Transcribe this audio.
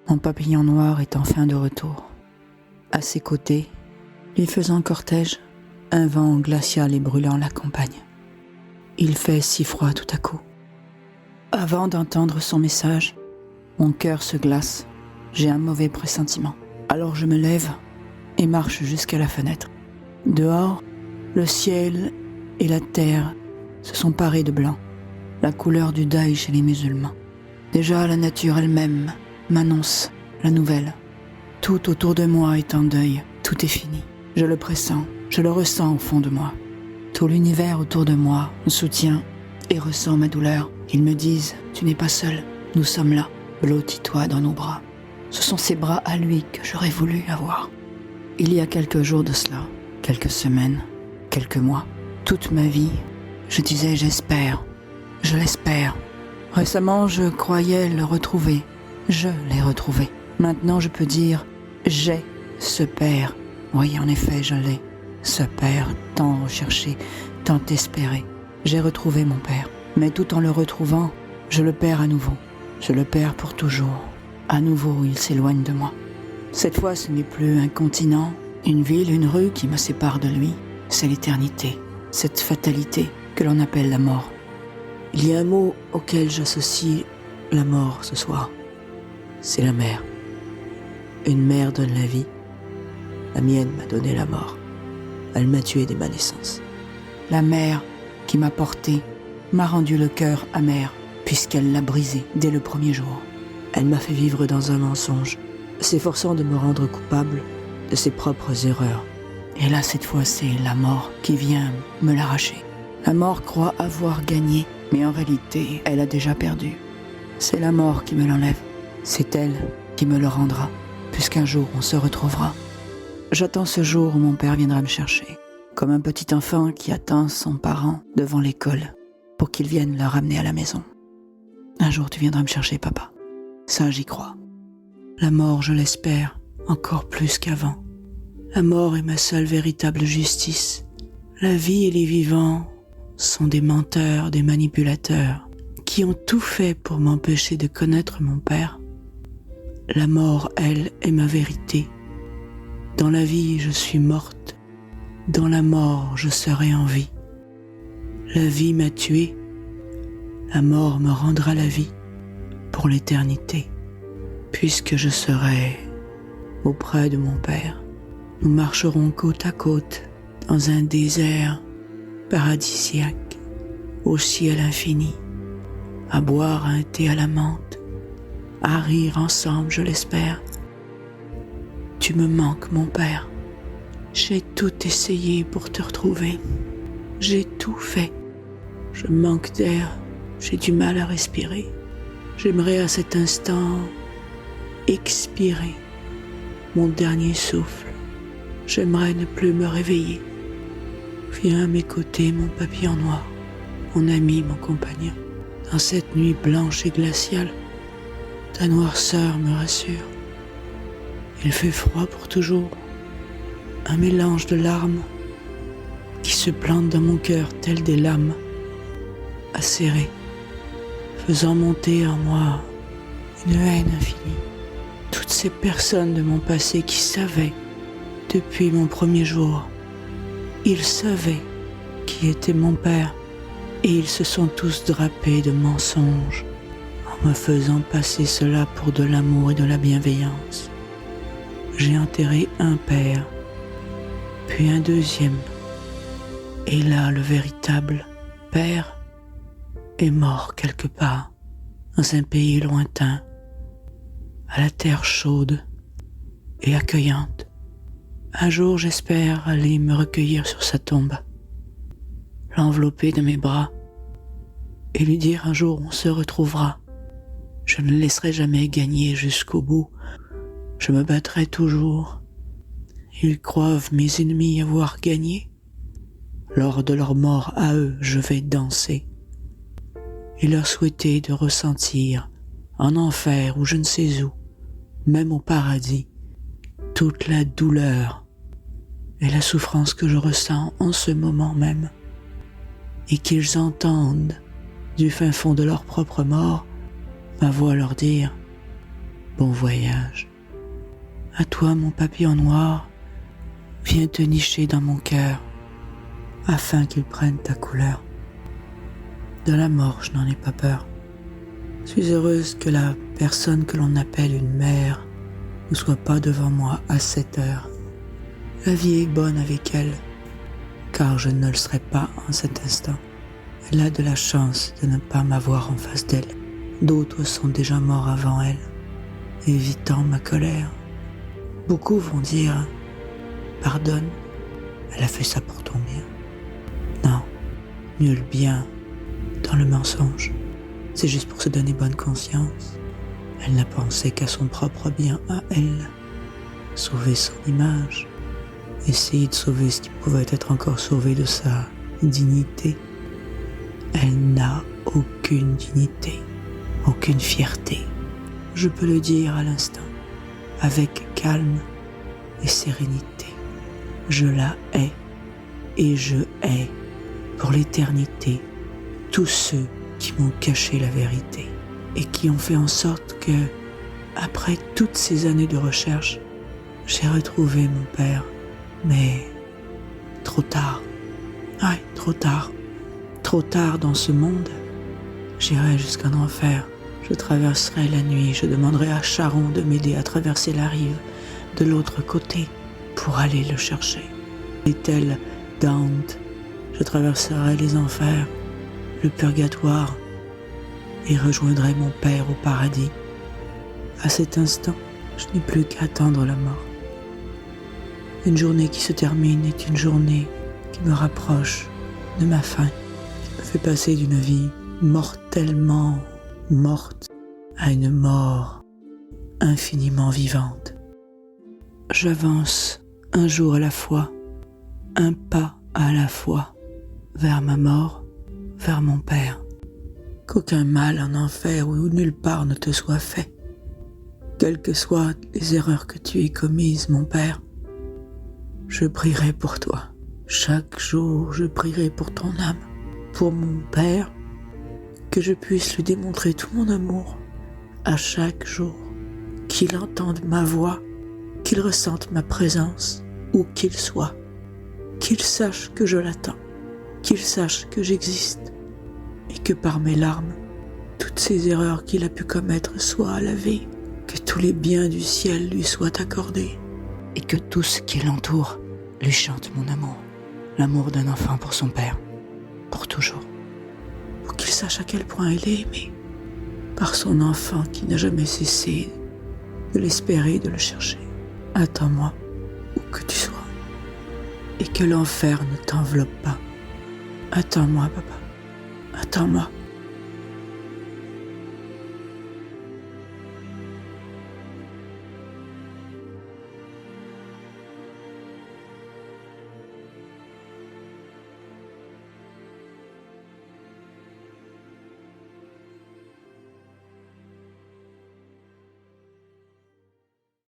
Mon papillon noir est enfin de retour. À ses côtés, lui faisant cortège, un vent glacial et brûlant l'accompagne. Il fait si froid tout à coup. Avant d'entendre son message, mon cœur se glace. J'ai un mauvais pressentiment. Alors je me lève et marche jusqu'à la fenêtre. Dehors, le ciel et la terre se sont parés de blanc, la couleur du deuil chez les musulmans. Déjà la nature elle-même m'annonce la nouvelle. Tout autour de moi est en deuil, tout est fini. Je le pressens, je le ressens au fond de moi. Tout l'univers autour de moi me soutient et ressent ma douleur. Ils me disent, tu n'es pas seul, nous sommes là, blottis-toi dans nos bras. Ce sont ces bras à lui que j'aurais voulu avoir. Il y a quelques jours de cela, quelques semaines, quelques mois, toute ma vie, je disais j'espère, je l'espère. Récemment, je croyais le retrouver, je l'ai retrouvé. Maintenant, je peux dire j'ai ce père. Oui, en effet, je l'ai. Ce père tant recherché, tant espéré. J'ai retrouvé mon père. Mais tout en le retrouvant, je le perds à nouveau. Je le perds pour toujours. À nouveau, il s'éloigne de moi. Cette fois, ce n'est plus un continent, une ville, une rue qui me sépare de lui. C'est l'éternité, cette fatalité que l'on appelle la mort. Il y a un mot auquel j'associe la mort ce soir. C'est la mère. Une mère donne la vie. La mienne m'a donné la mort. Elle m'a tué dès ma naissance. La mère qui m'a porté m'a rendu le cœur amer, puisqu'elle l'a brisé dès le premier jour. Elle m'a fait vivre dans un mensonge, s'efforçant de me rendre coupable de ses propres erreurs. Et là, cette fois, c'est la mort qui vient me l'arracher. La mort croit avoir gagné, mais en réalité, elle a déjà perdu. C'est la mort qui me l'enlève. C'est elle qui me le rendra, puisqu'un jour on se retrouvera. J'attends ce jour où mon père viendra me chercher, comme un petit enfant qui attend son parent devant l'école pour qu'il vienne le ramener à la maison. Un jour tu viendras me chercher, papa. Ça, j'y crois. La mort, je l'espère, encore plus qu'avant. La mort est ma seule véritable justice. La vie et les vivants sont des menteurs, des manipulateurs, qui ont tout fait pour m'empêcher de connaître mon père. La mort, elle, est ma vérité. Dans la vie, je suis morte. Dans la mort, je serai en vie. La vie m'a tué. La mort me rendra la vie pour l'éternité. Puisque je serai auprès de mon père, nous marcherons côte à côte dans un désert paradisiaque, au ciel infini, à boire un thé à la menthe, à rire ensemble, je l'espère. Tu me manques, mon père. J'ai tout essayé pour te retrouver. J'ai tout fait. Je manque d'air, j'ai du mal à respirer. J'aimerais à cet instant expirer mon dernier souffle. J'aimerais ne plus me réveiller. Viens à mes côtés, mon papillon noir, mon ami, mon compagnon. Dans cette nuit blanche et glaciale, ta noirceur me rassure. Il fait froid pour toujours, un mélange de larmes qui se plantent dans mon cœur telles des lames acérées, faisant monter en moi une haine infinie. Toutes ces personnes de mon passé qui savaient, depuis mon premier jour, ils savaient qui était mon père, et ils se sont tous drapés de mensonges en me faisant passer cela pour de l'amour et de la bienveillance. J'ai enterré un père, puis un deuxième, et là le véritable père est mort quelque part, dans un pays lointain, à la terre chaude et accueillante. Un jour, j'espère aller me recueillir sur sa tombe, l'envelopper de mes bras et lui dire un jour on se retrouvera. Je ne laisserai jamais gagner jusqu'au bout. Je me battrai toujours. Ils croient mes ennemis avoir gagné. Lors de leur mort à eux, je vais danser et leur souhaiter de ressentir en enfer ou je ne sais où, même au paradis, toute la douleur et la souffrance que je ressens en ce moment même, et qu'ils entendent du fin fond de leur propre mort ma voix leur dire bon voyage. À toi, mon papillon noir, viens te nicher dans mon cœur, afin qu'il prenne ta couleur. De la mort, je n'en ai pas peur. Je suis heureuse que la personne que l'on appelle une mère ne soit pas devant moi à cette heure. La vie est bonne avec elle, car je ne le serai pas en cet instant. Elle a de la chance de ne pas m'avoir en face d'elle. D'autres sont déjà morts avant elle, évitant ma colère. Beaucoup vont dire « Pardonne, elle a fait ça pour ton bien. » Non, nul bien dans le mensonge. C'est juste pour se donner bonne conscience. Elle n'a pensé qu'à son propre bien à elle. Sauver son image. Essayer de sauver ce qui pouvait être encore sauvé de sa dignité. Elle n'a aucune dignité, aucune fierté. Je peux le dire à l'instant, avec calme et sérénité. Je la hais et je hais pour l'éternité tous ceux qui m'ont caché la vérité et qui ont fait en sorte que, après toutes ces années de recherche, j'ai retrouvé mon père, mais trop tard. Ouais, trop tard. Trop tard dans ce monde. J'irai jusqu'en enfer. Je traverserai la nuit. Je demanderai à Charon de m'aider à traverser la rive de l'autre côté pour aller le chercher. Et tel Dante, je traverserai les enfers, le purgatoire et rejoindrai mon père au paradis. À cet instant, je n'ai plus qu'à attendre la mort. Une journée qui se termine est une journée qui me rapproche de ma fin, qui me fait passer d'une vie mortellement morte à une mort infiniment vivante. J'avance un jour à la fois, un pas à la fois, vers ma mort, vers mon père. Qu'aucun mal en enfer ou nulle part ne te soit fait. Quelles que soient les erreurs que tu aies commises, mon père, je prierai pour toi. Chaque jour, je prierai pour ton âme, pour mon père, que je puisse lui démontrer tout mon amour à chaque jour, qu'il entende ma voix, qu'il ressente ma présence, où qu'il soit, qu'il sache que je l'attends, qu'il sache que j'existe, et que par mes larmes, toutes ces erreurs qu'il a pu commettre soient lavées, que tous les biens du ciel lui soient accordés, et que tout ce qui l'entoure lui chante mon amour, l'amour d'un enfant pour son père, pour toujours. Pour qu'il sache à quel point il est aimé par son enfant qui n'a jamais cessé de l'espérer et de le chercher. Attends-moi où que tu sois, et que l'enfer ne t'enveloppe pas. Attends-moi, papa. Attends-moi.